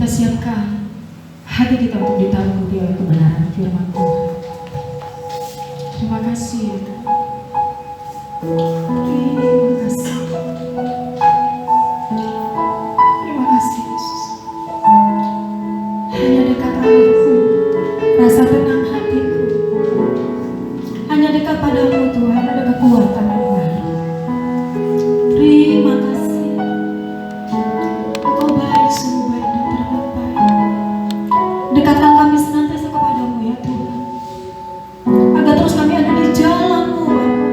Kita siapkan hati kita untuk ditakuti oleh kebenaran firman Tuhan. Terima kasih ya Tuhan. Terima kasih. Terima kasih Yesus. Hanya dekat rohmu, rasa tenang hatiku. Hanya dekat padamu Tuhan, ada kekuatan yang baru. Terima kasih. Engkau baik, sungguh baik dan teramat baik. Dekatkan kami senantiasa kepadamu ya Tuhan. Agar terus kami ada di jalan-Mu Bapa.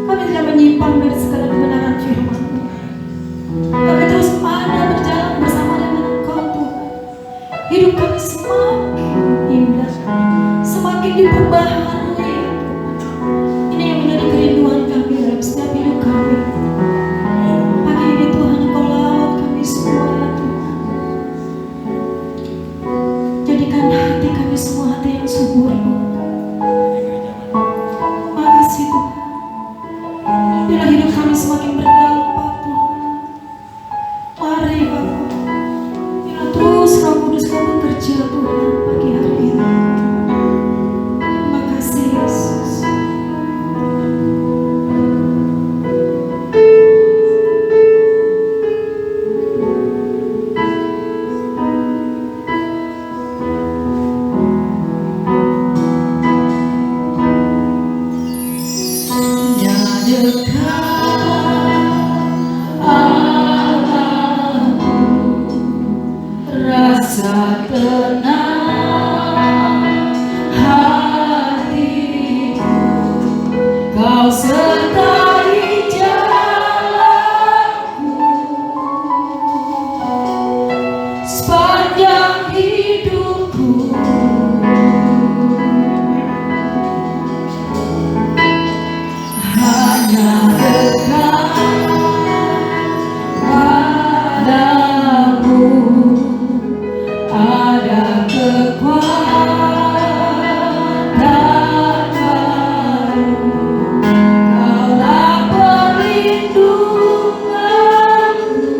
Kami tidak menyimpang dari segala kebenaran firman-Mu. Kami terus ada berjalan bersama dengan Engkau Tuhan. Hidup kami semakin indah, semakin diperbaharui ya Tuhan. Ini yang menjadi kerinduan kami dalam setiap hidup kami. Pagi ini Tuhan Engkau lawat kami semua ya Tuhan. Jadikan hati kami semua hati yang subur Tuhan. Terima kasih Tuhan. Bila hidup kami semakin berdampak Tuhan. Mari Bapa. Bila terus Roh Kudus Kau bekerja Tuhan pagi hari ini. Terima kasih Yesus. Rasa tenang hatiku, Kau sertai jalanku sepanjang hidupku. Hanya dekat padamu ada kekuatan baru. Kaulah perlindunganku,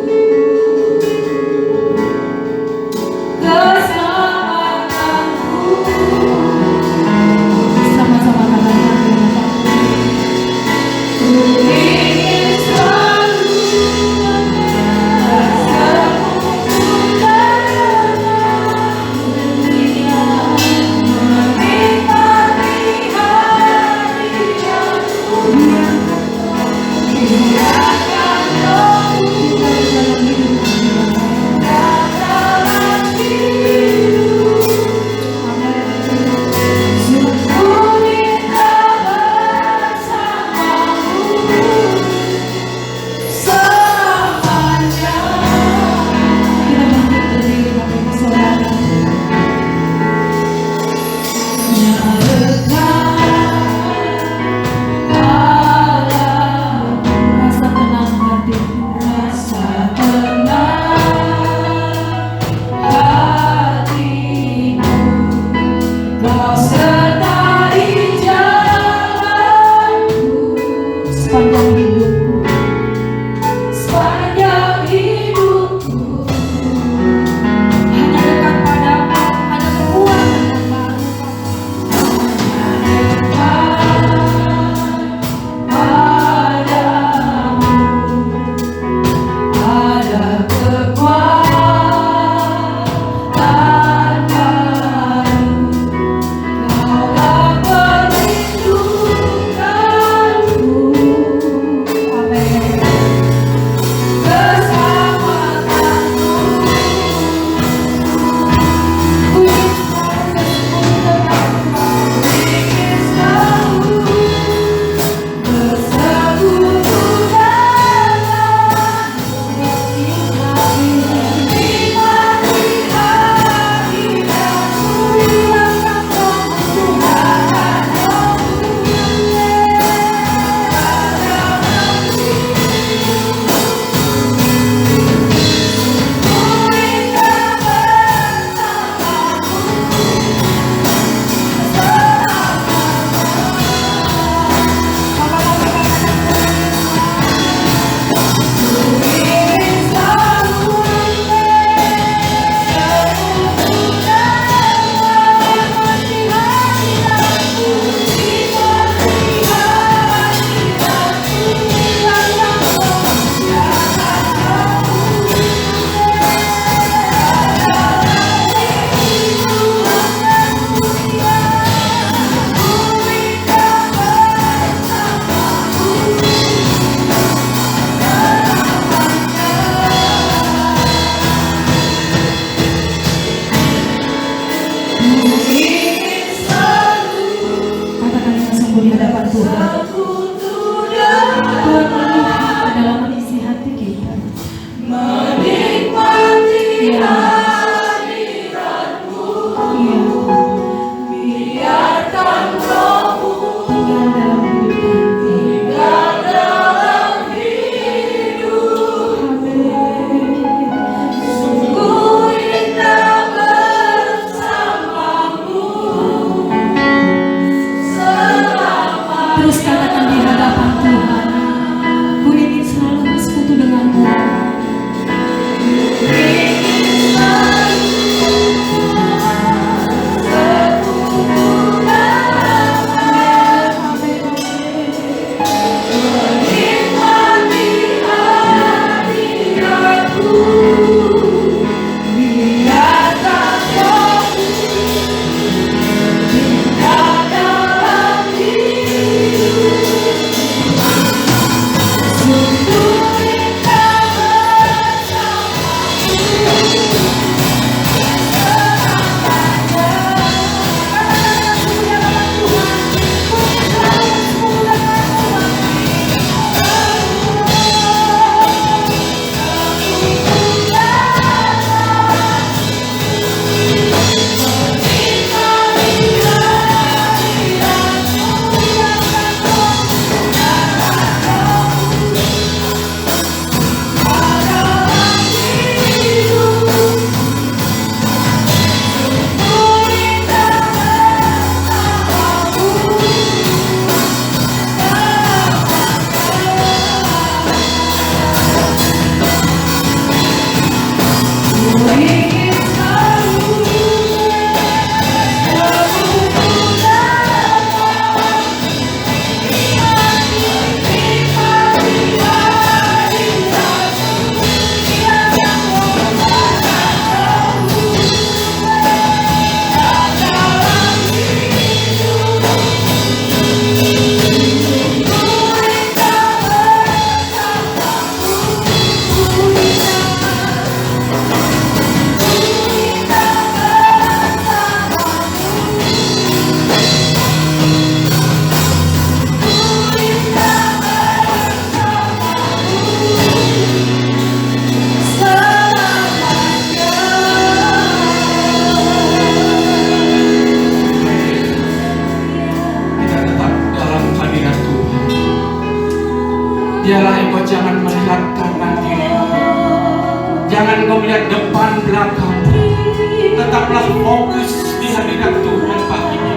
biarlah fokus di hadirat Tuhan pagi ini.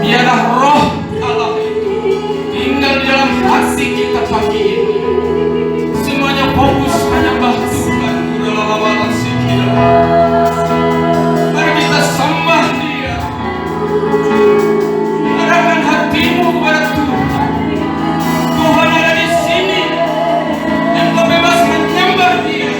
Biarlah roh Allah itu tinggal di dalam hati kita pagi ini. Semuanya fokus menyembah Tuhan. Mari kita sembah Dia. Arahkan hatimu kepada Tuhan. Tuhan ada di sini. Engkau bebas menyembah Dia.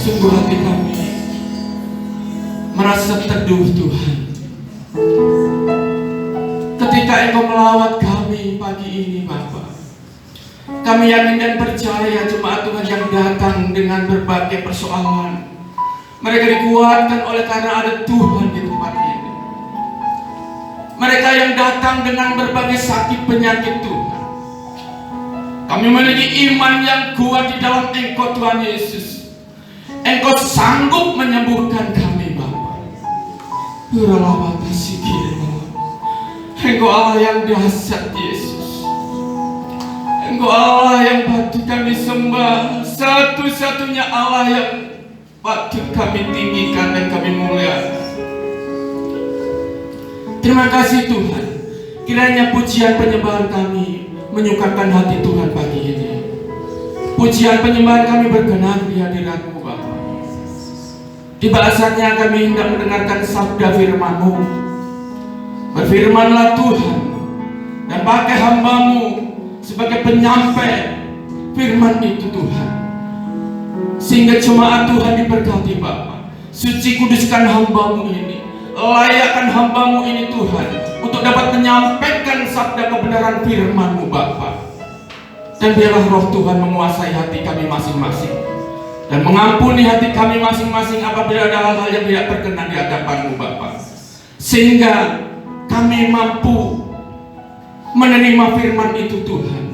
Sungguh hati kami merasa teduh Tuhan ketika Engkau melawat kami pagi ini Bapa. Kami yakin dan percaya jemaat Tuhan yang datang dengan berbagai persoalan, mereka dikuatkan oleh karena ada Tuhan di tempat ini. Mereka yang datang dengan berbagai sakit penyakit Tuhan, kami memiliki iman yang kuat di dalam Engkau Tuhan Yesus. Engkau sanggup menyembuhkan kami Bapa. Engkau Allah yang dahsyat Yesus. Engkau Allah yang patut kami sembah, satu-satunya Allah yang patut kami tinggikan dan kami muliakan. Terima kasih Tuhan. Kiranya pujian penyembahan kami menyukakan hati Tuhan pagi ini. Pujian penyembahan kami berkenan di hadirat-Mu Bapa. Tiba saatnya kami hendak mendengarkan sabda firman-Mu. Berfirmanlah Tuhan, dan pakai hamba-Mu sebagai penyampai firman itu Tuhan, sehingga jemaat Tuhan diberkati Bapa. Suci kuduskan hamba-Mu ini, layakkan hamba-Mu ini Tuhan, untuk dapat menyampaikan sabda kebenaran firman-Mu Bapa. Dan biarlah roh Tuhan menguasai hati kami masing-masing, dan mengampuni hati kami masing-masing apabila ada hal-hal yang tidak berkenan di hadapan-Mu Bapa, sehingga kami mampu menerima firman itu Tuhan,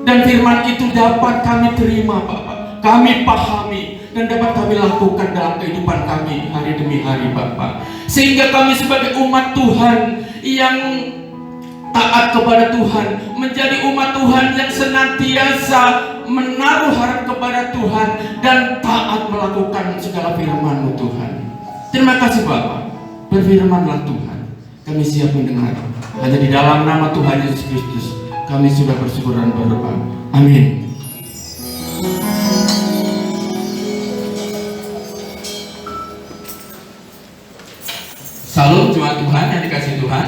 dan firman itu dapat kami terima Bapa, kami pahami dan dapat kami lakukan dalam kehidupan kami hari demi hari Bapa, sehingga kami sebagai umat Tuhan yang taat kepada Tuhan, menjadi umat Tuhan yang senantiasa menaruh harap kepada Tuhan dan taat melakukan segala firman-Mu Tuhan. Terima kasih Bapa. Berfirmanlah Tuhan, kami siap mendengar. Hanya di dalam nama Tuhan Yesus Kristus kami sudah bersyukur dan berdoa. Amin. Salam jemaat Tuhan yang dikasihi Tuhan.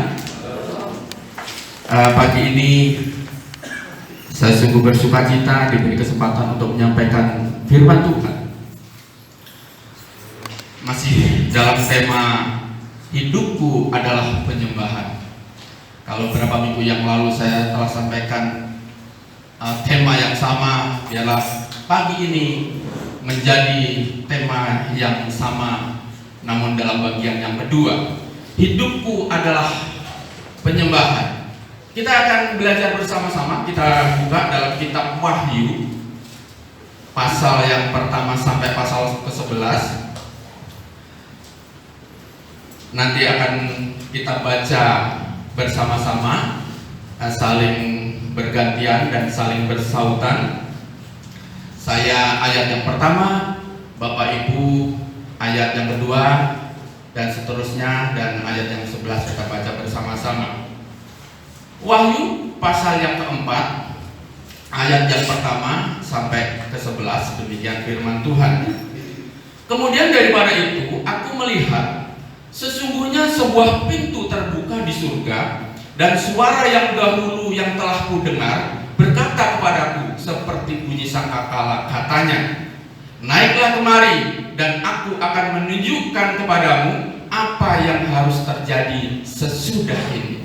Pagi ini saya sungguh bersuka cita diberi kesempatan untuk menyampaikan firman Tuhan. Masih dalam tema hidupku adalah penyembahan. Kalau beberapa minggu yang lalu saya telah sampaikan tema yang sama, biarlah pagi ini menjadi tema yang sama, namun dalam bagian yang kedua. Hidupku adalah penyembahan. Kita akan belajar bersama-sama. Kita buka dalam kitab Wahyu pasal yang pertama sampai pasal ke-11. Nanti akan kita baca bersama-sama, saling bergantian dan saling bersautan. Saya ayat yang pertama, Bapak Ibu ayat yang kedua, dan seterusnya, dan ayat yang 11 kita baca bersama-sama. Wahyu pasal yang keempat, ayat yang pertama sampai ke-11, demikian firman Tuhan. Kemudian daripada itu aku melihat sesungguhnya sebuah pintu terbuka di surga, dan suara yang dahulu yang telah kudengar berkata kepadaku seperti bunyi sangkakala, katanya, naiklah kemari dan aku akan menunjukkan kepadamu apa yang harus terjadi sesudah ini.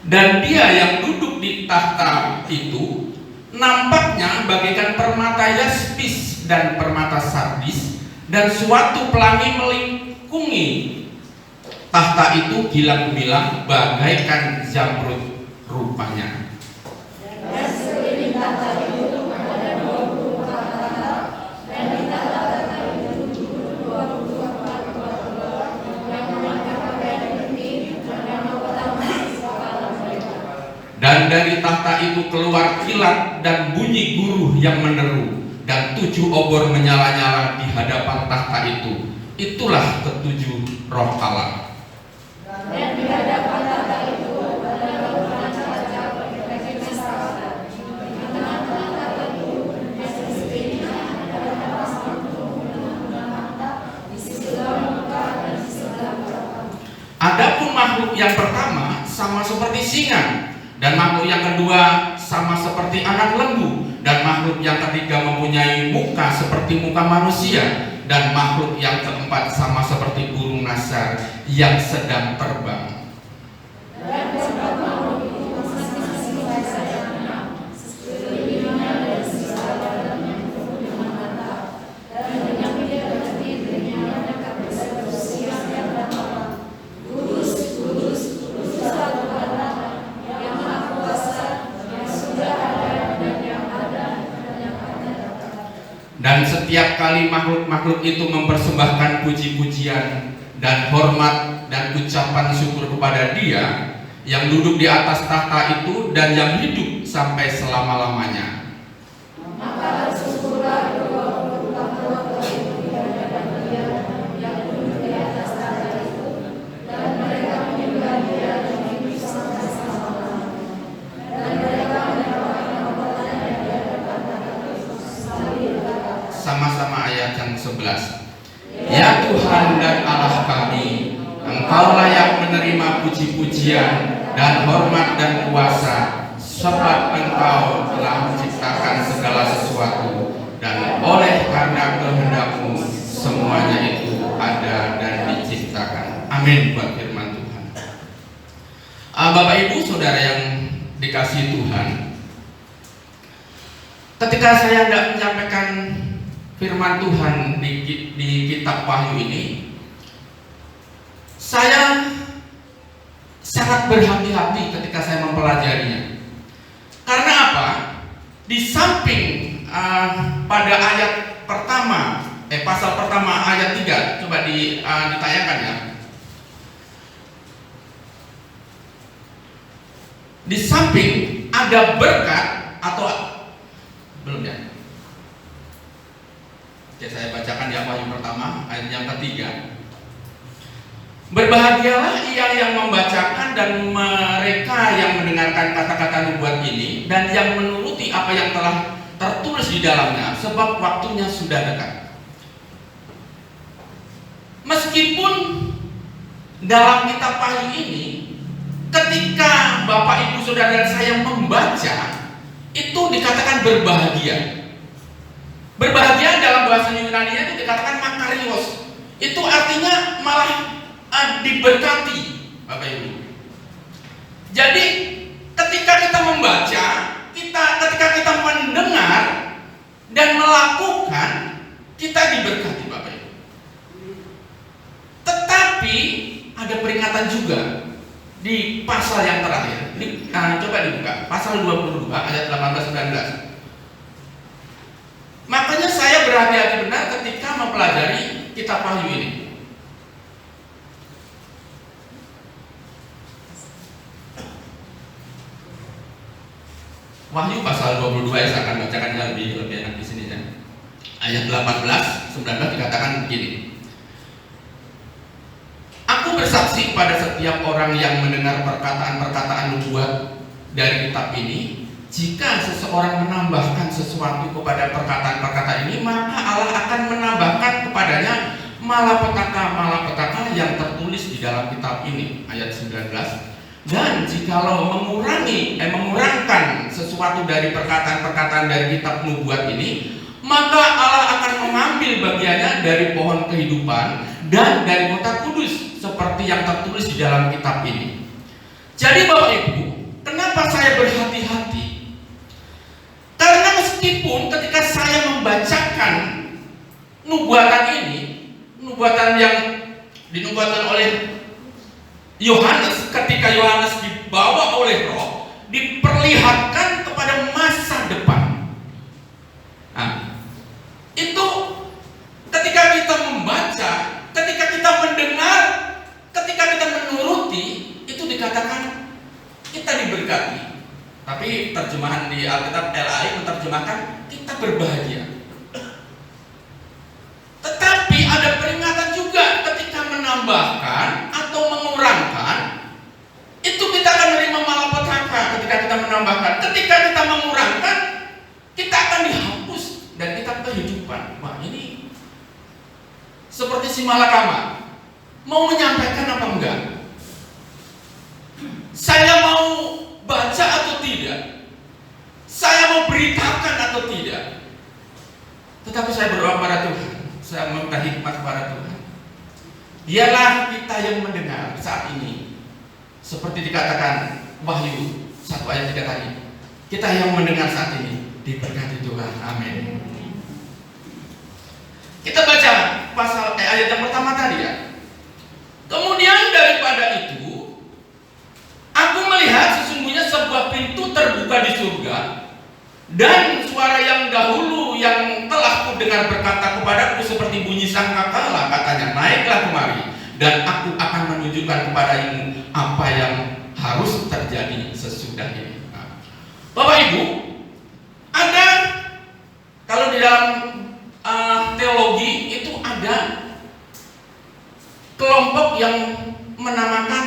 Dan dia yang duduk di tahta itu nampaknya bagaikan permata yaspis dan permata sardis, dan suatu pelangi melingkungi tahta itu gilang-gilang bagaikan zamrud rupanya. Dan sekeliling tahta itu ada 24 tahta, dan di tahta-tahta itu 24 kepala yang memakai pakaian putih dan mahkota emas di kepala mereka. Dan dari tahta itu keluar kilat dan bunyi guruh yang meneru, dan 7 obor menyala-nyala di hadapan tahta itu. Itulah ke-7 roh Allah. Dan di hadapan tahta itu ada roh kaca bagi pesta. Di tengah-tengah tahta itu di sekelilingnya ada pasang mata di sebelah muka dan di sebelah belakang. Adapun makhluk yang pertama sama seperti singa, dan makhluk yang kedua sama seperti anak lembu, dan makhluk yang ketiga mempunyai muka seperti muka manusia, dan makhluk yang keempat sama seperti burung nasar yang sedang terbang. Dan keempat makhluk itu masing-masing sayapnya 6, sekelilingnya dari sisi badannya penuh dengan mata, dan menyambi hati dirinya dekat berusia yang berkata, Kudus, kudus, kudus Tuhan Allah, yang Maha Kuasa, yang sudah ada dan yang ada dan yang akan datang. Dan setiap kali makhluk-makhluk itu mempersembahkan puji-pujian dan hormat dan ucapan syukur kepada Dia yang duduk di atas tahta itu dan yang hidup sampai selama-lamanya. Maka bersyukurlah kedua makhluk itu di hadapan Dia yang duduk di atas tahta itu, dan mereka menyembah Dia yang hidup sampai selama-lamanya. Dan mereka menyerahkan mahkotanya di hadapan tahta itu sambil berkata, Sama-sama ayat yang 11. Ya Tuhan dan Allah kami, Engkau layak menerima puji-pujian dan hormat dan kuasa, sebab Engkau telah menciptakan segala sesuatu, dan oleh karena kehendak-Mu semuanya itu ada dan diciptakan. Amin buat firman Tuhan. Bapak Ibu Saudara yang dikasihi Tuhan, ketika saya hendak menyampaikan firman Tuhan di kitab Wahyu ini, saya sangat berhati-hati ketika saya mempelajarinya. Karena apa? Di samping pada ayat pertama, pasal pertama ayat 3, coba ditayangkan ya. Di samping ada berkat atau belum ya? Oke, saya bacakan ya Wahyu pertama ayat yang ketiga. Berbahagialah ia yang membacakan dan mereka yang mendengarkan kata-kata nubuat ini dan yang menuruti apa yang telah tertulis di dalamnya, sebab waktunya sudah dekat. Meskipun dalam kitab Wahyu ini, ketika Bapak Ibu Saudara dan saya membaca, itu dikatakan berbahagia. Berbahagia dalam bahasa Yunani itu dikatakan makarios. Itu artinya malah diberkati, Bapak Ibu. Jadi ketika kita membaca, ketika kita mendengar dan melakukan, kita diberkati, Bapak Ibu. Tetapi Tetapi ada peringatan juga di pasal yang terakhir. Coba dibuka pasal 22 ayat 18-19. Makanya saya berhati-hati benar ketika mempelajari kitab Wahyu ini. Wahyu pasal 22, saya akan bacakannya lebih enak di sini ya. Ayat 18-19 dikatakan begini. Aku bersaksi kepada setiap orang yang mendengar perkataan-perkataan nubuat dari kitab ini, jika seseorang menambahkan sesuatu kepada perkataan-perkataan ini, maka Allah akan menambahkan kepadanya malapetaka yang tertulis di dalam kitab ini. Ayat 19. Dan jikalau mengurangkan sesuatu dari perkataan-perkataan dari kitab nubuat ini, maka Allah akan mengambil bagiannya dari pohon kehidupan dan dari kota kudus, seperti yang tertulis di dalam kitab ini. Jadi Bapak Ibu, kenapa saya berhati-hati? Karena meskipun ketika saya membacakan nubuatan ini, nubuatan yang dinubuatkan oleh Yohanes, ketika Yohanes dibawa oleh Roh, diperlihatkan kepada masa depan. Nah, itu ketika kita membaca, ketika kita mendengar, ketika kita menuruti, itu dikatakan kita diberkati. Tapi terjemahan di Alkitab LAI menerjemahkan kita berbahagia. Tetapi ada peringatan juga ketika menambahkan atau mengurangkan, itu kita akan menerima malapetaka. Ketika kita menambahkan, ketika kita mengurangkan, kita akan dihapus dan kita kehidupan. Wah, ini seperti si malakama, mau menyampaikan apa enggak? Saya mau baca atau tidak? Saya mau beritakan atau tidak? Tetapi saya berdoa pada Tuhan, saya meminta hikmat kepada Tuhan. Biarlah kita yang mendengar saat ini, seperti dikatakan Wahyu 1 ayat 3 tadi, kita yang mendengar saat ini diberkati Tuhan. Amin. Kita baca pasal ayat yang pertama tadi ya. Kemudian daripada itu, aku melihat sesungguhnya sebuah pintu terbuka di surga, dan suara yang dahulu yang telah kudengar berkata kepadaku seperti bunyi sangkakala, katanya, naiklah kemari, dan aku akan menunjukkan kepadamu apa yang harus terjadi sesudah ini. Nah, Bapak Ibu, ada kalau di dalam teologi itu ada kelompok yang menamakan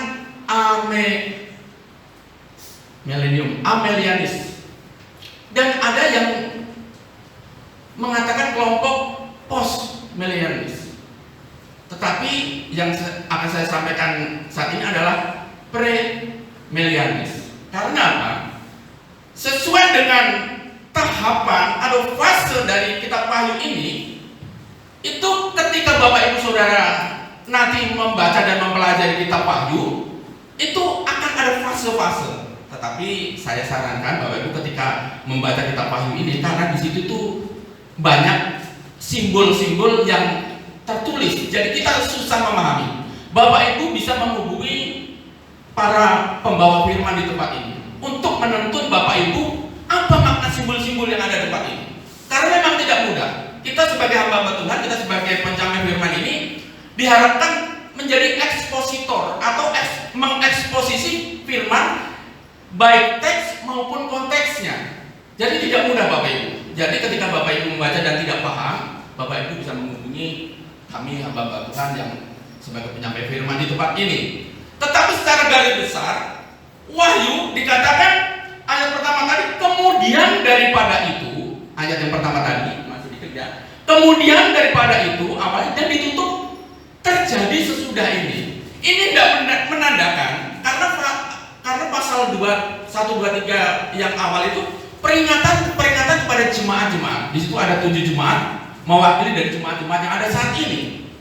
Amelianis, dan ada yang mengatakan kelompok post-Melianis. Tetapi yang akan saya sampaikan saat ini adalah pre-Melianis. Karena apa? Sesuai dengan tahapan atau fase dari kitab Wahyu ini, itu ketika Bapak Ibu Saudara nanti membaca dan mempelajari kitab Wahyu, itu akan ada fase-fase. Tetapi saya sarankan Bapak Ibu ketika membaca kitab Wahyu ini, karena di situ tuh banyak simbol-simbol yang tertulis, jadi kita susah memahami. Bapak Ibu bisa menghubungi para pembawa firman di tempat ini untuk menuntun Bapak Ibu apa makna simbol-simbol yang ada di tempat ini. Karena memang tidak mudah. Kita sebagai hamba Tuhan, kita sebagai pencamai firman ini diharapkan menjadi ekspositor atau mengeksposisi firman, baik teks maupun konteksnya. Jadi tidak mudah Bapak Ibu. Jadi ketika Bapak Ibu membaca dan tidak paham, Bapak Ibu bisa menghubungi kami hamba Tuhan yang sebagai penyampai firman di tempat ini. Tetapi secara garis besar, Wahyu dikatakan ayat pertama tadi, kemudian daripada itu, ayat yang pertama tadi masih dikerja. Kemudian daripada itu, awalnya dan ditutup terjadi sesudah ini. Ini tidak menandakan karena pasal 1, 2, 3 yang awal itu peringatan kepada jemaat-jemaat. Di situ ada 7 jemaat mewakili dari jemaat-jemaat yang ada saat ini.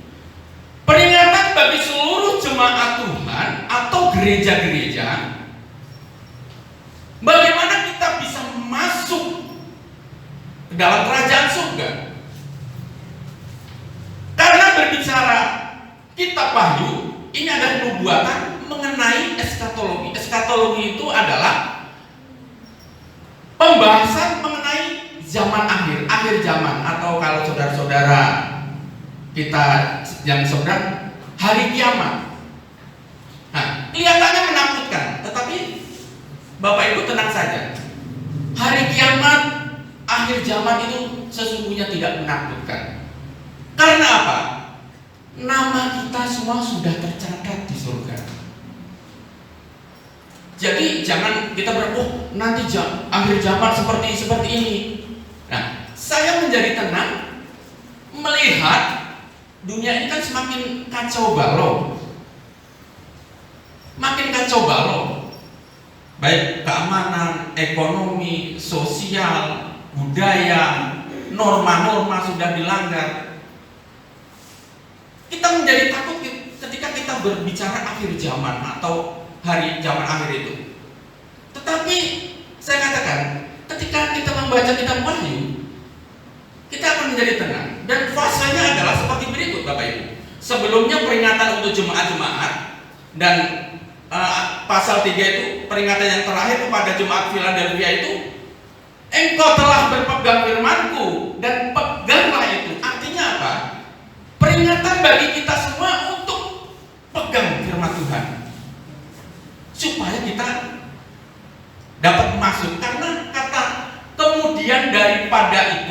Peringatan bagi seluruh jemaat Tuhan atau gereja-gereja, bagaimana kita bisa masuk ke dalam kerajaan surga. Karena berbicara kitab Wahyu Ini adalah nubuatan mengenai eskatologi. Eskatologi itu adalah pembahasan mengenai zaman akhir zaman, atau kalau saudara-saudara kita yang sedang hari kiamat. Nah, kelihatannya menakutkan, tetapi Bapak Ibu tenang saja. Hari kiamat, akhir zaman itu sesungguhnya tidak menakutkan. Karena apa? Nama kita semua sudah tercatat di surga. Jadi jangan kita nanti akhir zaman seperti ini. Nah, saya menjadi tenang melihat dunia ini kan semakin kacau balau. Makin kacau balau. Baik keamanan, ekonomi, sosial, budaya, norma-norma sudah dilanggar. Kita menjadi takut ketika kita berbicara akhir zaman atau hari zaman akhir itu. Tetapi saya katakan, ketika kita membaca kitab Wahyu, kita akan menjadi tenang. Dan fasenya adalah seperti berikut, Bapak Ibu. Sebelumnya peringatan untuk jemaat-jemaat, dan pasal 3 itu peringatan yang terakhir kepada jemaat Philadelphia itu, engkau telah berpegang firman-Ku dan peganglah itu. Artinya apa? Peringatan bagi kita semua untuk pegang firman Tuhan, supaya kita dapat masuk. Karena kata kemudian daripada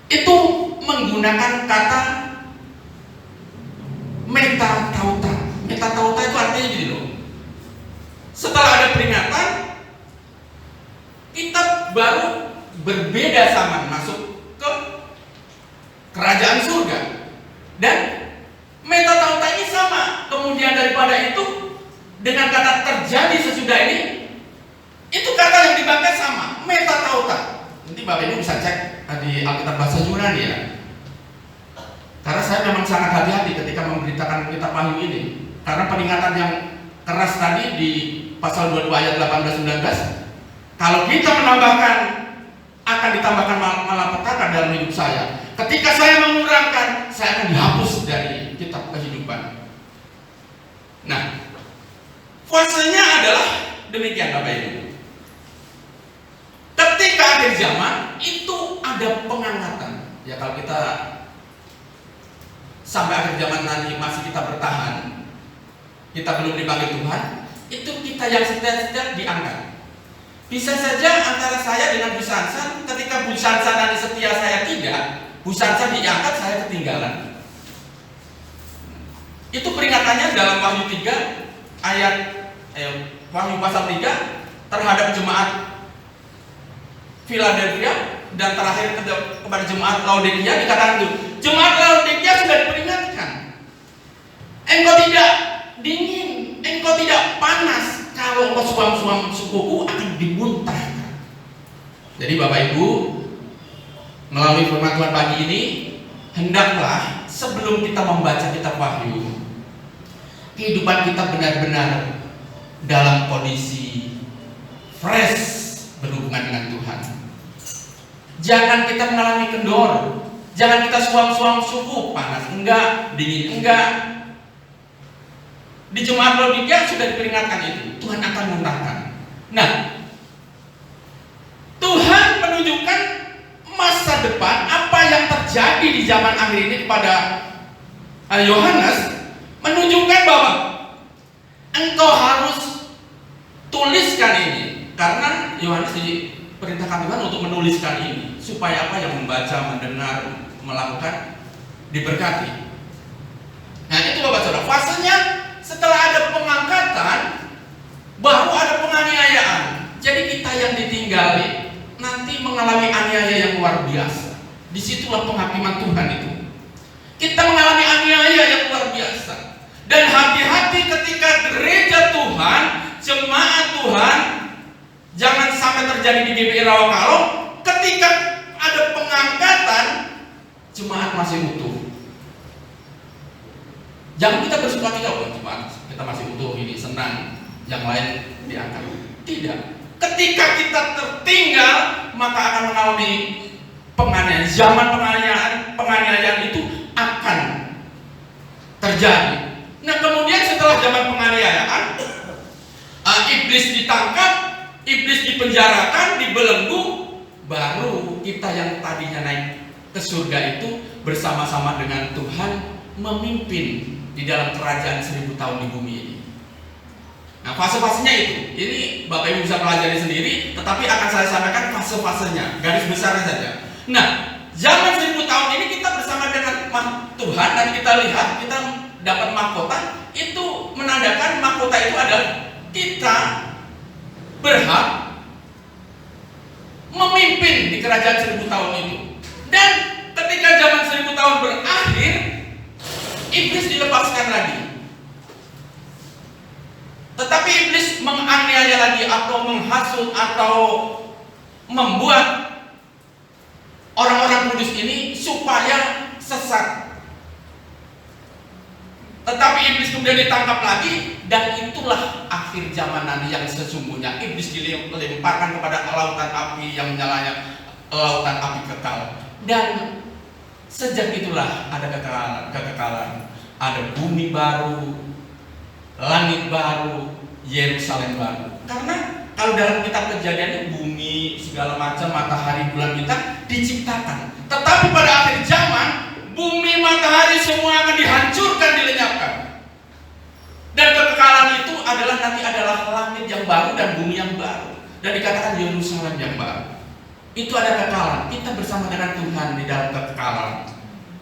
itu menggunakan kata metatauta. Metatauta itu artinya gini loh. Setelah ada peringatan, kita baru berbeda zaman masuk ke kerajaan surga. Dan metatauta ini sama. Kemudian daripada itu dengan kata terjadi sesudah ini, itu kata yang dipakai sama, metatauta. Nanti Bapak Ibu bisa cek di Alkitab bahasa Yunani ya. Karena saya memang sangat hati-hati ketika memberitakan kitab Wahyu ini. Karena peringatan yang keras tadi di pasal 22 ayat 18-19, kalau kita menambahkan, akan ditambahkan malapetaka dalam hidup saya. Ketika saya mengurangkan, saya akan dihapus dari kitab kehidupan. Nah, fasenya adalah demikian Bapak Ibu. Ketika akhir zaman itu ada pengangkatan. Ya, kalau kita sampai akhir zaman nanti masih kita bertahan, kita belum dipanggil Tuhan, itu kita yang setia diangkat. Bisa saja antara saya dengan Bu Sansan, ketika Bu Sansan nanti setia saya tidak, Bu Sansan diangkat, saya ketinggalan. Itu peringatannya dalam Wahyu 3 ayat Wahyu pasal 3 terhadap jemaat Philadelphia, dan terakhir kepada jemaat Laodikia dikatakan itu, jemaat Laodikia sudah diperingatkan. Engkau tidak dingin, engkau tidak panas, kalau engkau suam-suam sukuku akan dimuntahkan. Jadi Bapak Ibu, melalui firman Tuhan pagi ini, hendaklah sebelum kita membaca kitab Wahyu, kehidupan kita benar-benar dalam kondisi fresh berhubungan dengan Tuhan. Jangan kita mengalami kendor, jangan kita suam-suam suku, panas enggak, dingin enggak. Di jemaat Laodikia sudah diperingatkan itu, Tuhan akan muntahkan. Nah, Tuhan menunjukkan masa depan, apa yang terjadi di zaman akhir ini kepada Yohanes, menunjukkan bahwa engkau harus tuliskan ini, karena Yohanes diperintahkan Tuhan untuk menuliskan ini, supaya apa yang membaca, mendengar, melakukan diberkati. Nah, itu Bapak Saudara, fasenya setelah ada pengangkatan, baru ada penganiayaan. Jadi kita yang ditinggali nanti mengalami aniaya yang luar biasa. Disitulah penghakiman Tuhan itu. Kita mengalami aniaya yang luar biasa. Dan hati-hati ketika gereja Tuhan, jemaat Tuhan, jangan sampai terjadi di GBI Rawakalong, ketika ada pengangkatan, jemaat masih utuh. Jangan kita bersuka cita, jemaat kita masih utuh, ini senang, yang lain diangkat. Tidak. Ketika kita tertinggal, maka akan mengalami penganiayaan. Zaman penganiayaan itu akan terjadi. zaman penganiayaan, iblis ditangkap, iblis dipenjarakan, dibelenggu, baru kita yang tadinya naik ke surga itu bersama-sama dengan Tuhan memimpin di dalam kerajaan 1000 tahun di bumi ini. Nah, fase-fasenya itu, ini Bapak Ibu bisa pelajari sendiri, tetapi akan saya sampaikan fase-fasenya, garis besarnya saja. Nah, zaman 1000 tahun ini kita bersama dengan Tuhan, dan kita lihat, kita dapat mahkota, itu menandakan mahkota itu adalah kita berhak memimpin di kerajaan 1000 tahun itu. Dan ketika zaman 1000 tahun berakhir, iblis dilepaskan lagi. Tetapi iblis menganiaya lagi atau menghasut atau membuat orang-orang kudus ini supaya sesat. Tetapi iblis kemudian ditangkap lagi, dan itulah akhir zaman nanti yang sesungguhnya. Iblis dilemparkan kepada lautan api yang menyalanya, lautan api kekal. Dan sejak itulah ada kekekalan. Ada bumi baru, langit baru, Yerusalem baru. Karena kalau dalam kitab Kejadian, bumi segala macam, matahari, bulan, bintang diciptakan. Tetapi pada akhir zaman, bumi, matahari semua akan dihancurkan, dilenyapkan. Dan kekekalan itu nanti adalah langit yang baru dan bumi yang baru. Dan dikatakan Yerusalem yang baru. Itu ada kekekalan. Kita bersama dengan Tuhan di dalam kekekalan.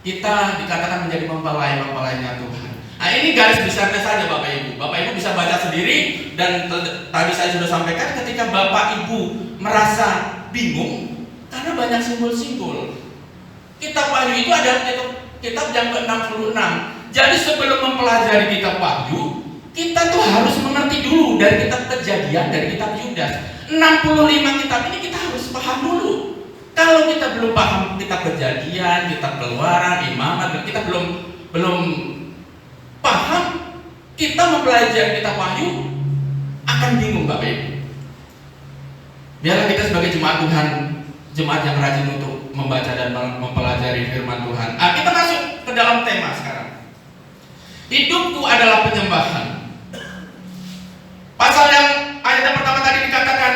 Kita dikatakan menjadi mempelai-mempelainya Tuhan. Nah, ini garis besarnya saja Bapak Ibu. Bapak Ibu bisa baca sendiri, dan tadi saya sudah sampaikan ketika Bapak Ibu merasa bingung karena banyak simbol-simbol. Kitab Wahyu itu adalah kitab yang ke-66. Jadi sebelum mempelajari kitab Wahyu, kita tuh harus mengerti dulu dari kitab Kejadian, dari kitab Yudas. 65 kitab ini kita harus paham dulu. Kalau kita belum paham kitab Kejadian, kitab Keluaran, Imamat, kita belum paham, kita mempelajari kitab Wahyu akan bingung Bapak Ibu. Biarlah kita sebagai jemaat Tuhan, jemaat yang rajin untuk membaca dan mempelajari firman Tuhan. Kita masuk ke dalam tema sekarang. Hidupku adalah penyembahan. Pasal yang ayat yang pertama tadi dikatakan,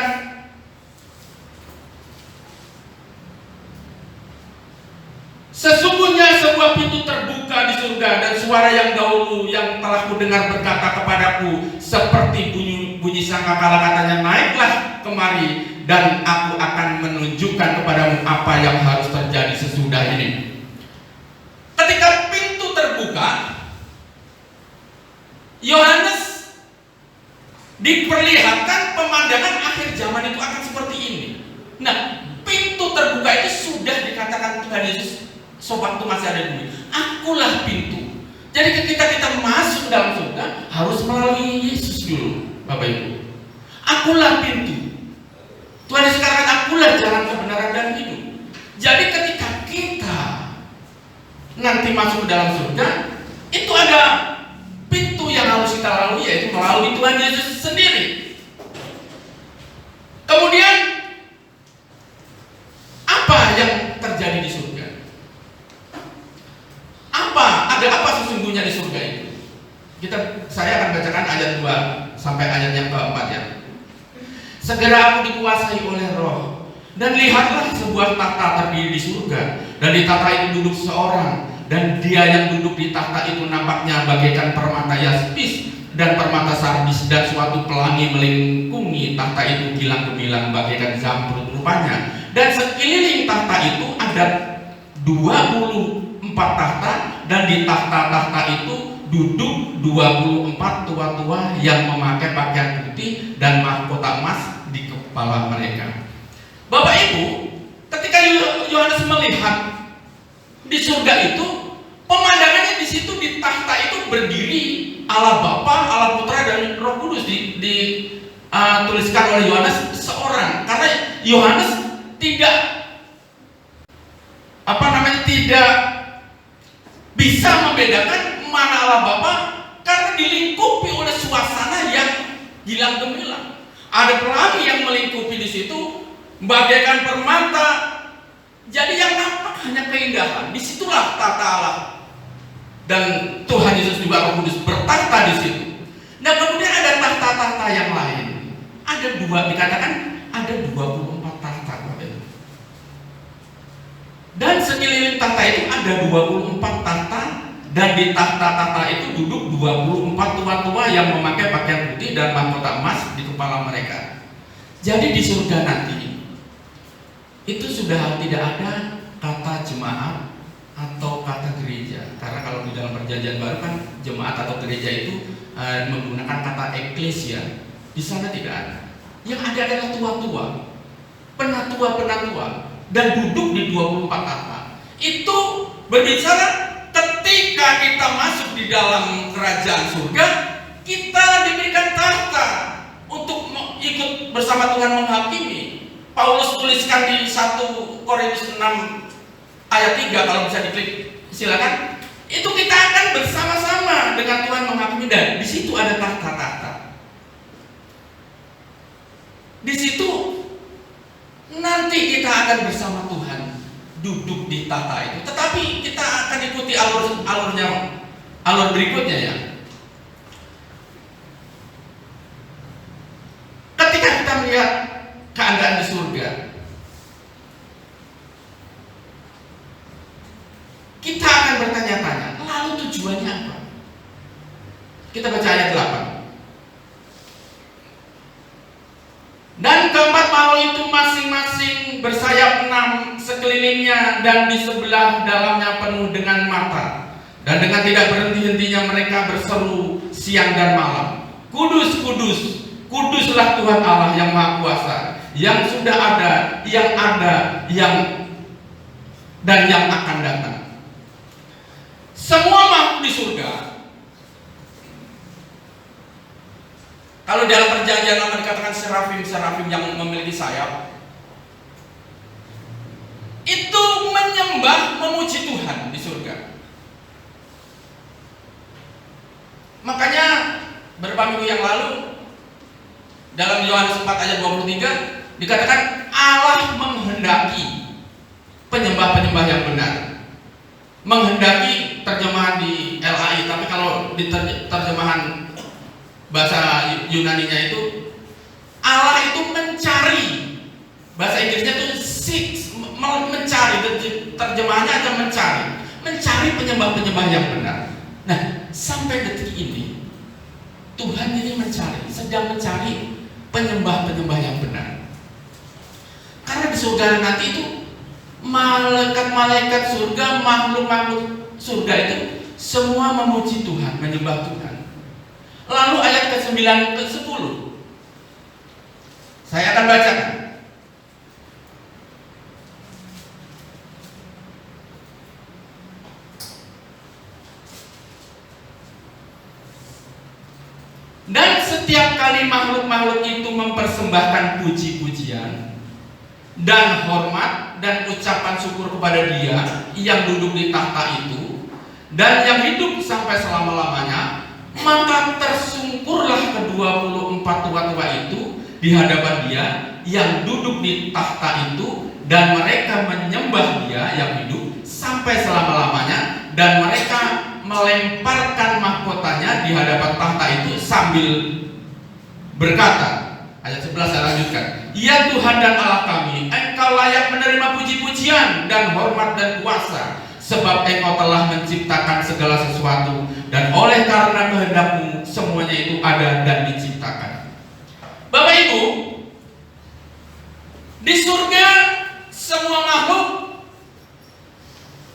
sesungguhnya sebuah pintu terbuka di surga, dan suara yang dahulu yang telah kudengar berkata kepadaku seperti bunyi sangkakala, katanya, naiklah kemari dan aku akan menunjukkan kepadamu apa yang harus terjadi sesudah ini. Ketika pintu terbuka, Yohanes diperlihatkan pemandangan akhir zaman itu akan seperti ini. Nah, pintu terbuka itu sudah dikatakan Tuhan Yesus sewaktu masih ada di bumi. Akulah pintu. Jadi ketika kita masuk dalam surga harus melalui Yesus dulu, Bapak Ibu. Akulah pintu. Tuhan Yesus katakan, akulah jalan, kebenaran, dan hidup. Jadi ketika kita nanti masuk ke dalam surga, itu ada pintu yang harus kita lalui, yaitu melalui Tuhan Yesus sendiri. Kemudian apa yang terjadi di surga? Ada apa sesungguhnya di surga itu? Saya akan bacakan ayat 2 sampai ayat yang keempat ya. Segera aku dikuasai oleh Roh, dan lihatlah sebuah takhta terdiri di surga, dan di takhta itu duduk seorang, dan dia yang duduk di takhta itu nampaknya bagaikan permata yaspis dan permata sardis, dan suatu pelangi melingkungi takhta itu gilang gemilang bagaikan zamrud rupanya. Dan sekeliling takhta itu ada 24 takhta, dan di takhta-takhta itu duduk 24 tua-tua yang memakai pakaian putih dan mahkota emas di kepala mereka. Bapak Ibu, ketika Yohanes melihat di surga itu, pemandangannya di situ di takhta itu berdiri Allah Bapa, Allah Putra, dan Roh Kudus. Dituliskan oleh Yohanes seorang, karena Yohanes tidak bisa membedakan mana Allah Bapa karena dilingkupi oleh suasana yang gilang gemilang. Ada pelangi yang melingkupi di situ bagaikan permata. Jadi yang nampak hanya keindahan. Disitulah tata Allah. Dan Tuhan Yesus juga Roh Kudus bertata di situ. yang lain. Ada dua, dikatakan ada 24 tahta. Dan sekeliling tahta itu ada 24 tahta, dan di tahta-tahta itu duduk 24 tua-tua yang memakai pakaian putih dan mahkota emas di kepala mereka. Jadi di surga nanti itu sudah tidak ada kata jemaat atau kata gereja, karena kalau di dalam perjanjian baru kan jemaat atau gereja itu menggunakan kata eklesia. Di sana tidak ada. Yang ada adalah tua-tua, penatua-penatua, dan duduk di 24 tahta. Itu berbicara ketika kita masuk di dalam kerajaan surga, kita diberikan tahta untuk ikut bersama Tuhan menghakimi. Paulus tuliskan di 1 Korintus 6 ayat 3, kalau bisa diklik silakan. Itu kita akan bersama-sama dengan Tuhan menghakimi, dan di situ ada tahta-tahta. Di situ nanti kita akan bersama Tuhan duduk di tahta itu. Tetapi kita akan ikuti alur berikutnya ya. Ketika kita melihat keadaan di surga, kita akan bertanya-tanya, lalu tujuannya apa? Kita baca ayat 8. Dan keempat makhluk itu masing-masing bersayap 6 sekelilingnya, dan di sebelah dalamnya penuh dengan mata. Dan dengan tidak berhenti-hentinya mereka berseru siang dan malam, Kudus, kudus, kuduslah Tuhan Allah yang Maha Kuasa, yang sudah ada, dan yang akan datang. Semua makhluk di surga, kalau dalam perjanjian lama dikatakan serafim yang memiliki sayap, itu menyembah, memuji Tuhan di surga. Makanya beberapa minggu yang lalu dalam Yohanes 4 ayat 23 dikatakan Allah menghendaki penyembah-penyembah yang benar. Menghendaki terjemahan di LAI, tapi kalau di terjemahan bahasa Yunaninya itu Allah itu mencari, bahasa Inggrisnya itu seek, mencari, terjemahannya aja mencari penyembah-penyembah yang benar. Nah, sampai detik ini Tuhan ini sedang mencari penyembah-penyembah yang benar. Karena di surga nanti itu malaikat-malaikat surga, makhluk-makhluk surga itu semua memuji Tuhan, menyembah Tuhan. Lalu ayat ke-9 ke-10 saya akan bacakan. Dan setiap kali makhluk-makhluk itu mempersembahkan puji-pujian dan hormat dan ucapan syukur kepada Dia yang duduk di tahta itu dan yang hidup sampai selama-lamanya, maka tersungkurlah ke-24 tua-tua itu di hadapan Dia yang duduk di tahta itu, dan mereka menyembah Dia yang hidup sampai selama-lamanya, dan mereka melemparkan mahkotanya di hadapan tahta itu sambil berkata, ayat 11 saya lanjutkan, Ya Tuhan dan Allah kami, Engkau layak menerima puji-pujian dan hormat dan kuasa, sebab Engkau telah menciptakan segala sesuatu, dan oleh karena kehendak-Mu semuanya itu ada dan diciptakan. Bapak Ibu, di surga semua makhluk,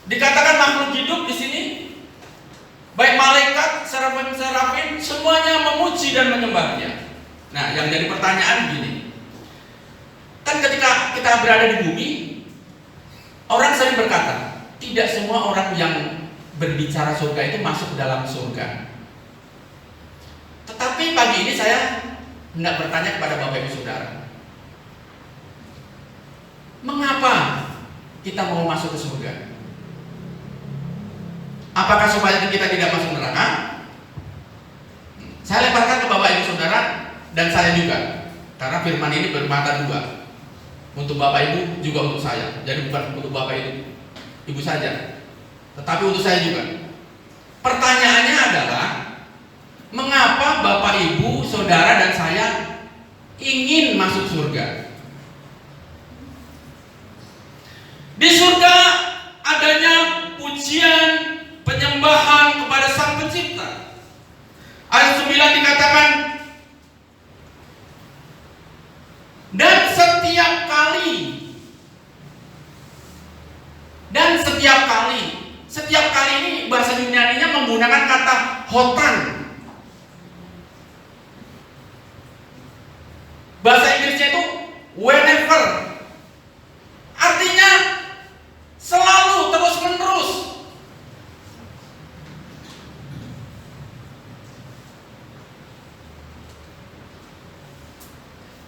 dikatakan makhluk hidup di sini, baik malaikat, serafim, semuanya memuji dan menyembah Dia. Nah, yang jadi pertanyaan gini, kan ketika kita berada di bumi, orang sering berkata, tidak semua orang yang berbicara surga itu masuk ke dalam surga. Tetapi pagi ini saya hendak bertanya kepada Bapak Ibu Saudara, mengapa kita mau masuk ke surga? Apakah supaya kita tidak masuk neraka? Saya lemparkan ke Bapak Ibu Saudara dan saya juga, karena firman ini bermata dua, untuk Bapak Ibu juga untuk saya. Jadi bukan untuk Bapak Ibu saja, tetapi untuk saya juga. Pertanyaannya adalah, mengapa Bapak Ibu Saudara dan saya ingin masuk surga. Di surga adanya pujian, penyembahan kepada Sang Pencipta. Ayat 9 dikatakan, dan setiap kali ini bahasa Yunani-nya menggunakan kata hotan. Bahasa Inggrisnya itu whenever. Artinya selalu, terus menerus.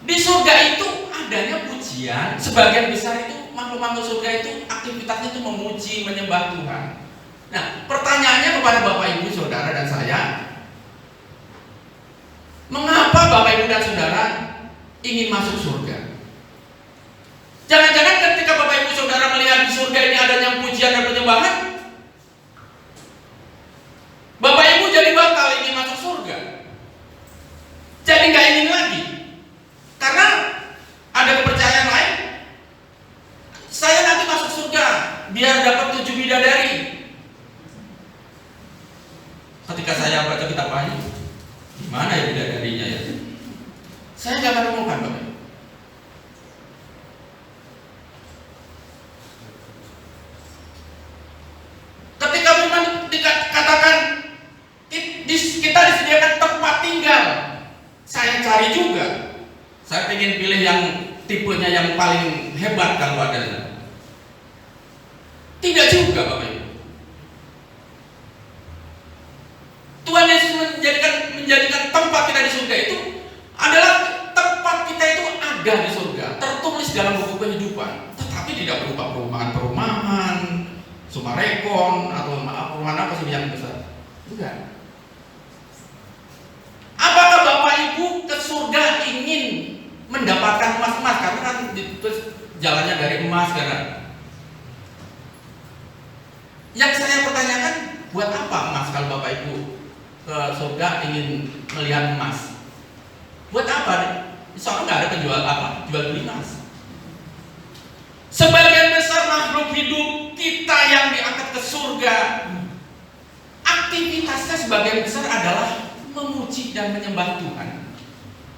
Di surga itu adanya pujian. Sebagian besar itu makhluk-makhluk surga itu aktivitasnya itu memuji, menyembah Tuhan. Nah, pertanyaannya kepada Bapak Ibu, Saudara dan saya, mengapa Bapak Ibu dan Saudara ingin masuk surga? Jangan-jangan ketika Bapak Ibu Saudara melihat di surga ini adanya pujian dan penyembahan, Bapak Ibu jadi batal ingin masuk surga. Jadi nggak ingin lagi. Karena ada kepercayaan lain. Saya nanti masuk surga biar dapat 7 bidadari. Ketika saya baca kitab Wahyu, gimana ya bidadarinya ya? Saya nggak menemukan, Bapak. Ketika memang dikatakan kita disediakan tempat tinggal, saya cari juga. Saya ingin pilih yang tipenya yang paling hebat kalau ada. Tidak juga, Bapak Ibu. Tuhan Yesus menjadikan tempat kita di surga itu adalah tempat kita itu ada di surga, tertulis dalam buku kehidupan, tetapi tidak berupa perumahan, Sumarekon atau perumahan apa sih yang besar? Bukan. Apakah Bapak Ibu ke surga ingin mendapatkan emas-emas? Karena kan ditulis jalannya dari emas kan. Yang saya pertanyakan, buat apa emas kalau Bapak Ibu ke surga ingin melihat emas? Buat apa? Soalnya nggak ada penjual apa, jual beli emas. Sebagian besar makhluk hidup kita yang diangkat ke surga, aktivitasnya sebagian besar adalah memuji dan menyembah Tuhan.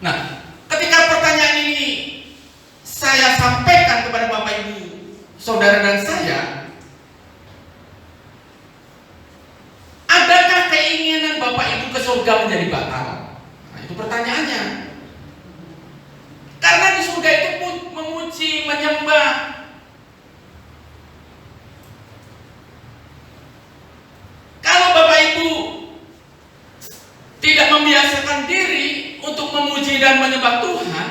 Nah, ketika pertanyaan ini saya sampaikan kepada Bapak Ibu, Saudara dan saya, adakah keinginan Bapak Ibu ke surga menjadi batal? Nah, itu pertanyaannya. Karena di surga itu pun memuji, menyembah. Kalau Bapak Ibu tidak membiasakan diri untuk memuji dan menyembah Tuhan,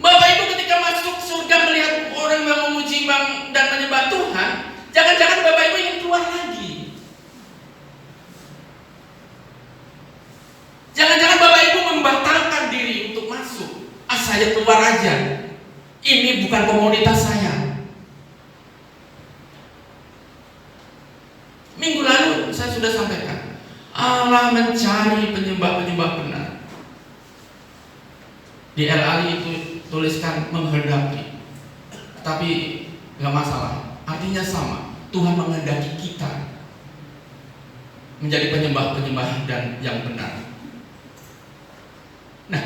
Bapak Ibu ketika masuk surga melihat orang yang memuji dan menyembah Tuhan, jangan-jangan Bapak Ibu ingin keluar lagi. Jangan-jangan Bapak Ibu membatalkan diri untuk masuk. Saya keluar aja. Ini bukan komunitas saya. Minggu lalu saya sudah sampaikan, Allah mencari penyembah-penyembah benar. Di LAI itu tuliskan menghendaki, tapi nggak masalah. Artinya sama. Tuhan menghendaki kita menjadi penyembah-penyembah dan yang benar. Nah,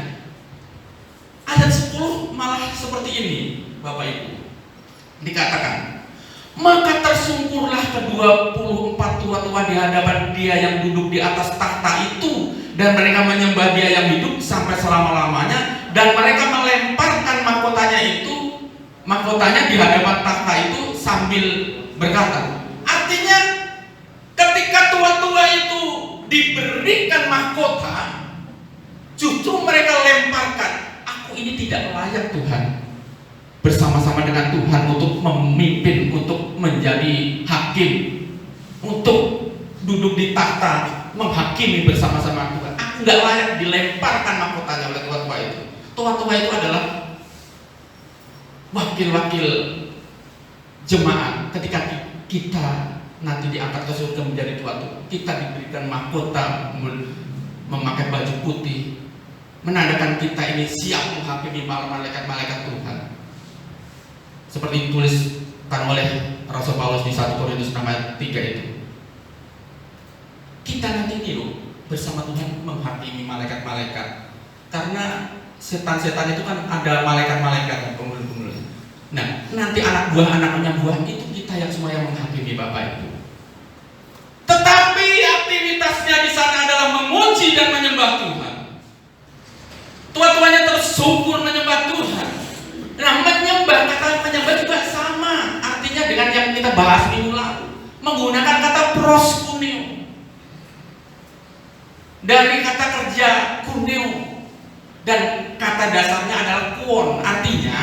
ayat 10 malah seperti ini, Bapak Ibu. Dikatakan, maka tersungkurlah ke-24 tua-tua di hadapan Dia yang duduk di atas takhta itu, dan mereka menyembah Dia yang hidup sampai selama-lamanya, dan mereka melemparkan mahkotanya di hadapan takhta itu sambil berkata. Artinya, ketika tua-tua itu diberikan mahkota, justru mereka lemparkan, aku ini tidak layak Tuhan bersama-sama dengan Tuhan untuk memimpin, untuk menjadi hakim, untuk duduk di takhta menghakimi bersama-sama Tuhan. Aku nggak layak, dilemparkan mahkotanya oleh tua-tua itu. Tua-tua itu adalah wakil-wakil jemaat. Ketika kita nanti diangkat ke surga menjadi tua-tua, kita diberikan mahkota, memakai baju putih. menandakan kita ini siap menghakimi para malaikat-malaikat Tuhan. Seperti dituliskan oleh Rasul Paulus di 1 Korintus 6 ayat 3 itu. Kita nanti ini loh bersama Tuhan menghakimi malaikat-malaikat. Karena setan-setan itu kan ada malaikat-malaikat dan pemulung-pemulung. Nah, nanti anak buah itu kita yang semua yang menghakimi Bapak Ibu. Tetapi aktivitasnya di sana adalah memuji dan menyembah Tuhan. Tua-tuanya tersyukur menyembah Tuhan. Nah, kata menyembah juga sama artinya dengan yang kita bahas minggu lalu, menggunakan kata proskuneo dari kata kerja kuneo, dan kata dasarnya adalah kuon. Artinya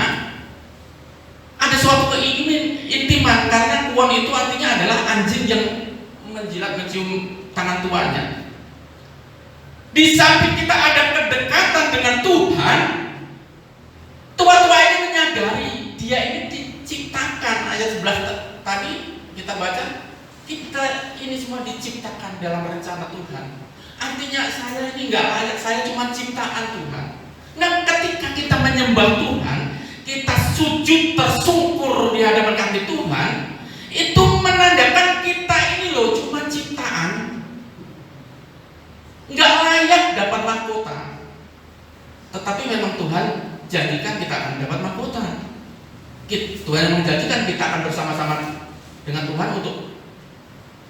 ada suatu keintiman, karena kuon itu artinya adalah anjing yang menjilat mencium tangan tuannya. Di samping kita ada kedekatan dengan Tuhan, tua-tua ini menyadari dia ini diciptakan. Ayat 11 tadi kita baca, kita ini semua diciptakan dalam rencana Tuhan. Artinya saya ini nggak layak, saya cuma ciptaan Tuhan. Nah, ketika kita menyembah Tuhan, kita sujud tersungkur di hadapan kaki Tuhan, itu menandakan kita ini loh cuma ciptaan, nggak layak dapat mahkota. Tetapi memang Tuhan janjikan kita akan dapat mahkota. Tuhan yang menjanjikan kita akan bersama-sama dengan Tuhan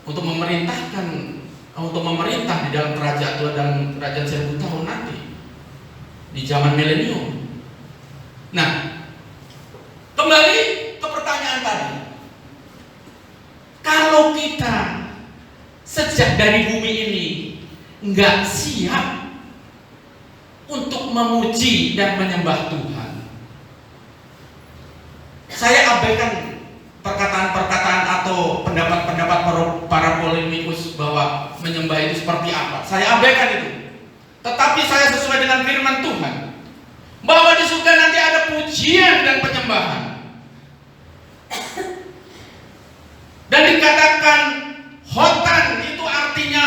untuk memerintahkan, untuk memerintah di dalam kerajaan Tuhan dan kerajaan 1000 tahun nanti di zaman milenium. Nah, kembali ke pertanyaan tadi. Kalau kita sejak dari bumi ini nggak siap untuk memuji dan menyembah Tuhan, saya abaikan perkataan-perkataan atau pendapat-pendapat para polemikus bahwa menyembah itu seperti apa. Saya abaikan itu. Tetapi saya sesuai dengan firman Tuhan bahwa di surga nanti ada pujian dan penyembahan. Dan dikatakan hotan itu artinya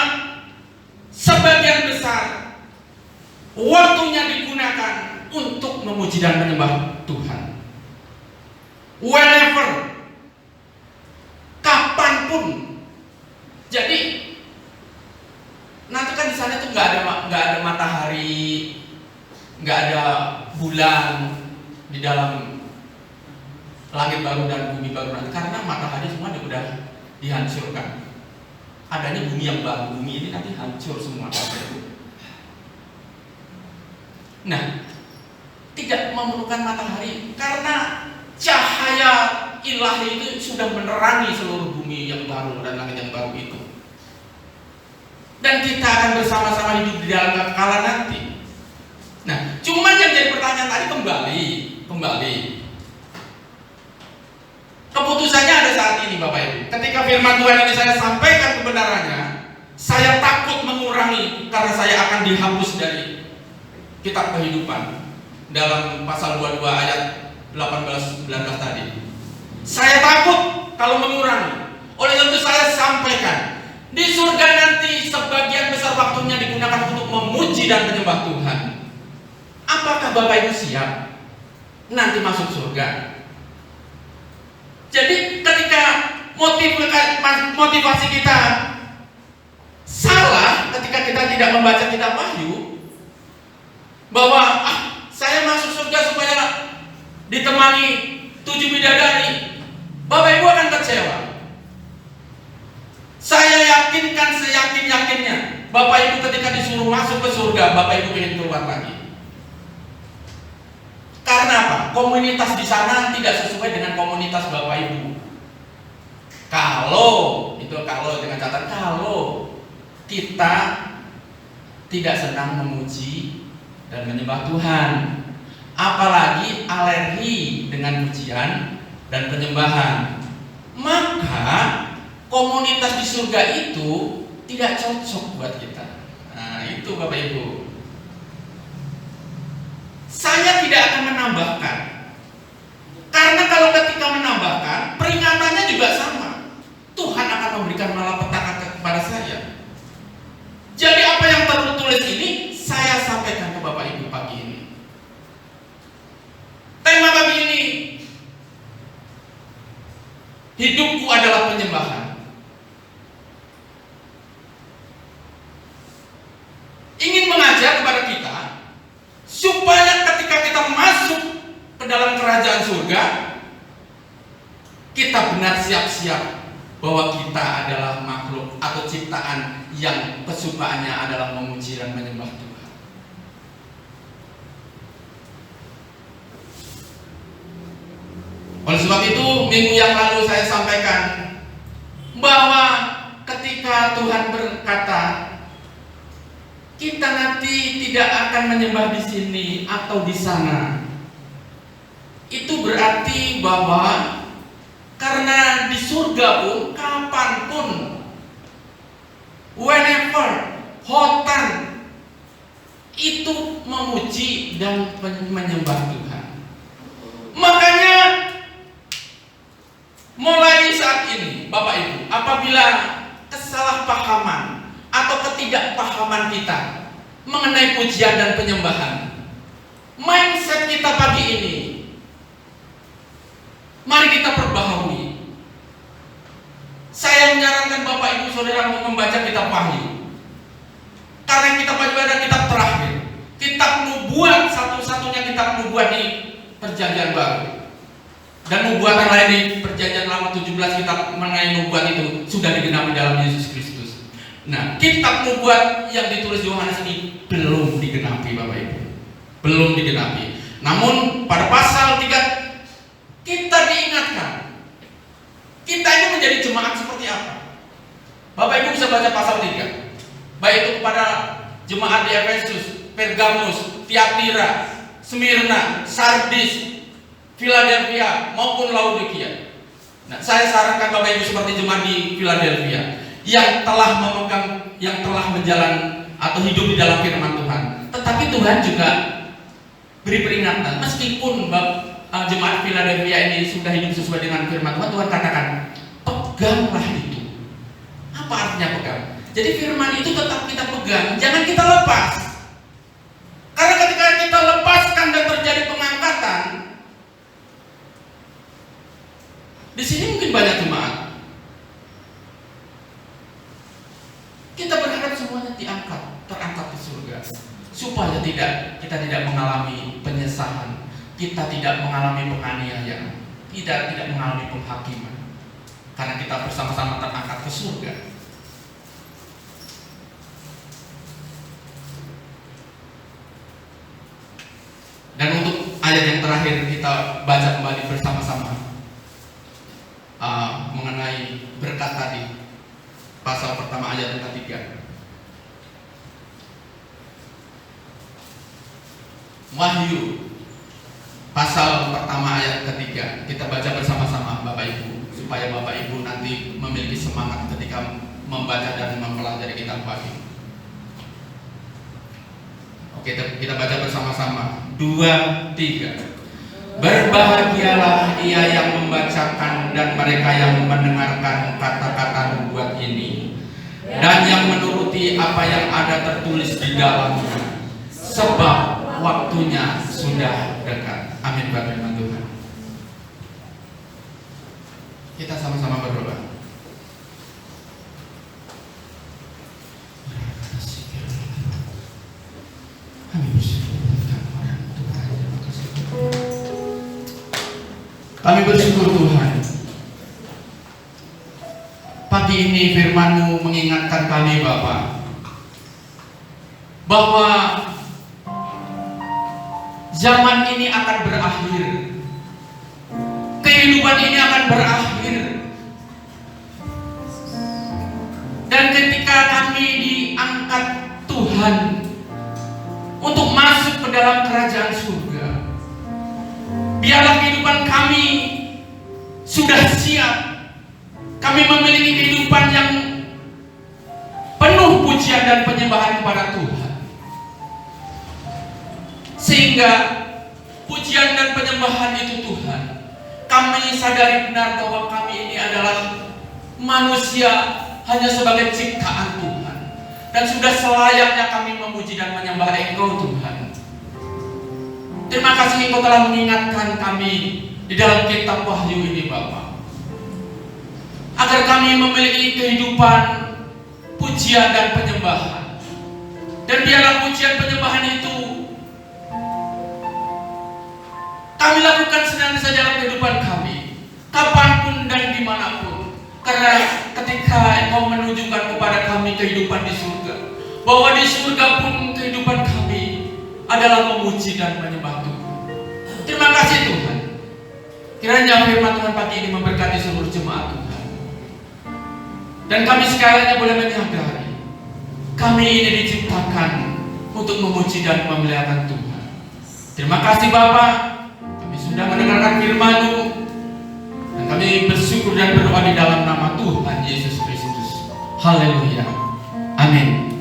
sebagian besar waktunya digunakan untuk memuji dan menyembah Tuhan. Whenever, kapanpun. Jadi nanti kan di sana tuh nggak ada matahari, nggak ada bulan di dalam langit baru dan bumi baru nanti, karena matahari semua sudah dihancurkan. Adanya bumi yang baru, bumi ini nanti hancur semua. Nah, tidak memerlukan matahari karena cahaya ilahi itu sudah menerangi seluruh bumi yang baru dan langit yang baru itu. Dan kita akan bersama-sama hidup di dalam kekekalan nanti. Nah, cuman yang jadi pertanyaan tadi kembali. Keputusannya ada saat ini Bapak Ibu. Ketika firman Tuhan ini saya sampaikan kebenarannya, saya takut mengurangi karena saya akan dihapus dari kitab kehidupan dalam pasal 22 ayat 18-19 tadi. Saya takut kalau mengurangi. Oleh itu saya sampaikan, di surga nanti sebagian besar waktunya digunakan untuk memuji dan menyembah Tuhan. Apakah Bapak Ibu siap nanti masuk surga? Jadi ketika motivasi kita salah, ketika kita tidak membaca kitab Wahyu bahwa saya masuk surga supaya ditemani 7 bidadari, Bapak Ibu akan kecewa. Saya yakinkan seyakin-yakinnya, Bapak Ibu ketika disuruh masuk ke surga, Bapak Ibu ingin keluar lagi. Karena apa? Komunitas di sana tidak sesuai dengan komunitas Bapak Ibu. Kalau dengan catatan, kalau kita tidak senang memuji dan menyembah Tuhan, apalagi alergi dengan pujian dan penyembahan, maka komunitas di surga itu tidak cocok buat kita. Nah, itu Bapak Ibu. Saya tidak akan menambahkan, karena kalau ketika menambahkan, peringatannya juga sama. Tuhan akan memberikan malapetaka kepada saya. Jadi apa yang tertulis ini saya sampaikan ke Bapak Ibu pagi hidupku adalah penyembahan. Ingin mengajar kepada kita supaya ketika kita masuk ke dalam kerajaan surga, kita benar siap-siap bahwa kita adalah makhluk atau ciptaan yang kesukaannya adalah memuji dan menyembah Tuhan. Oleh sebab itu, minggu yang lalu saya sampaikan bahwa ketika Tuhan berkata, kita nanti tidak akan menyembah di sini atau di sana, itu berarti bahwa karena di surga pun, kapanpun, whenever, hotan, itu memuji dan menyembah Tuhan. Makanya mulai saat ini, Bapak Ibu, apabila kesalahpahaman atau ketidakpahaman kita mengenai pujian dan penyembahan, mindset kita pagi ini, mari kita perbaharui. Saya menyarankan Bapak Ibu Saudara untuk membaca kitab Wahyu, karena kitab Wahyu adalah kitab terakhir, kitab nubuat, satu-satunya kitab nubuat di Perjanjian Baru. Dan nubuatan lain di Perjanjian Lama 17 kitab mengenai nubuat itu sudah digenapi dalam Yesus Kristus. Nah, kitab nubuat yang ditulis Yohanes ini belum digenapi, Bapak Ibu. Belum digenapi. Namun pada pasal 3 kita diingatkan, kita ini menjadi jemaat seperti apa. Bapak Ibu bisa baca pasal 3, baik itu kepada jemaat di Efesus, Pergamus, Tiatira, Smyrna, Sardis, Philadelphia maupun Laodikia. Nah, saya sarankan Bapak Ibu seperti jemaat di Philadelphia yang telah memegang, yang telah berjalan atau hidup di dalam firman Tuhan. Tetapi Tuhan juga beri peringatan, meskipun jemaat Philadelphia ini sudah hidup sesuai dengan firman Tuhan, Tuhan katakan, peganglah itu. Apa artinya pegang? Jadi firman itu tetap kita pegang, jangan kita lepas. Karena ketika kita lepaskan dan terjadi pengangkatan, di sini mungkin banyak jemaat, kita berharap semuanya diangkat, terangkat di surga, supaya kita tidak mengalami penyesalan, kita tidak mengalami penganiayaan, tidak mengalami penghakiman, karena kita bersama-sama terangkat ke surga. Dan untuk ayat yang terakhir kita baca kembali bersama-sama mengenai berkat tadi, pasal pertama ayat yang ketiga. Wahyu pasal pertama ayat ketiga, kita baca bersama-sama Bapak Ibu, supaya Bapak Ibu nanti memiliki semangat ketika membaca dan mempelajari kitab Wahyu. Oke, kita baca bersama-sama. 2, 3. Berbahagialah ia yang membacakan dan mereka yang mendengarkan kata-kata nubuat ini, dan yang menuruti apa yang ada tertulis di dalamnya, sebab waktunya sudah dekat. Amin bagi firman Tuhan. Kita sama-sama berdoa. Kami bersyukur Tuhan. Kami bersyukur Tuhan. Pagi ini firman-Mu mengingatkan kami Bapa, bahwa zaman ini akan berakhir, kehidupan ini akan berakhir, dan ketika kami diangkat Tuhan untuk masuk ke dalam kerajaan surga, biarlah kehidupan kami sudah siap. Kami memiliki kehidupan yang penuh pujian dan penyembahan kepada Tuhan, sehingga pujian dan penyembahan itu Tuhan, kami sadari benar bahwa kami ini adalah manusia hanya sebagai ciptaan Tuhan, dan sudah selayaknya kami memuji dan menyembah Engkau Tuhan. Terima kasih Engkau telah mengingatkan kami di dalam kitab Wahyu ini Bapa, agar kami memiliki kehidupan pujian dan penyembahan. Dan biarlah pujian penyembahan itu kami lakukan senantiasa dalam kehidupan kami, kapanpun dan dimanapun. Karena ketika Engkau menunjukkan kepada kami kehidupan di surga, bahwa di surga pun kehidupan kami adalah memuji dan menyembah Tuhan. Terima kasih Tuhan. Kiranya firman Tuhan pagi ini memberkati seluruh jemaat Tuhan. Dan kami sekalian boleh menyadari, kami ini diciptakan untuk memuji dan memuliakan Tuhan. Terima kasih Bapa, kami sudah mendengarkan firman-Mu, dan kami bersyukur dan berdoa di dalam nama Tuhan Yesus Kristus. Haleluya. Amin.